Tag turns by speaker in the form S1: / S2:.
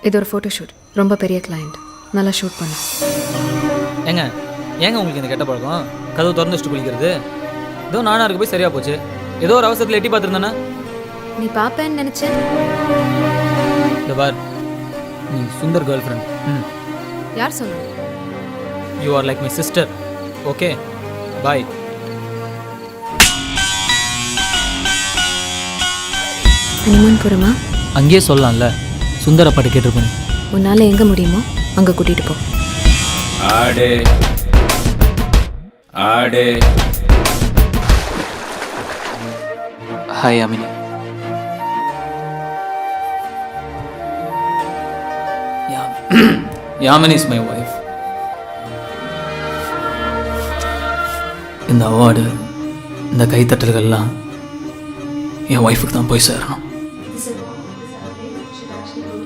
S1: இது ஒரு photo shoot. ரொம்ப பெரிய கிளையண்ட். நல்லா ஷூட் பண்ண.
S2: ஏங்க ஏங்க உங்களுக்கு இந்த கெட்ட பழக்கம்? கதவு திறந்து வச்சுட்டு குளிக்கிறது. ஏதோ நானா இருக்க போய் சரியா போச்சு. ஏதோ ஒரு அவசரத்தில் எட்டி பார்த்துருந்தானே.
S1: நீ பாப்பேன்னு நினைச்சேன்.
S2: இந்த பார், நீ சுந்தர் கேர்ள் ஃப்ரெண்ட்.
S1: யார் சொன்னா?
S2: You are like my sister. Okay bye.
S1: Honeymoon போகிறோமா?
S2: அங்கேயே சொல்லலாம்ல, சுந்தர பாட்டு கேட்டிருப்பேன்.
S1: உன்னால் எங்கே முடியுமோ அங்கே கூட்டிகிட்டு போ.
S3: ஆடே ஆடே.
S2: Hi Amini. Yamini is my wife. இந்த அவார்டு, இந்த கைத்தட்டல்கள்லாம் என் ஒய்ஃபுக்கு தான் போய் சேரணும்.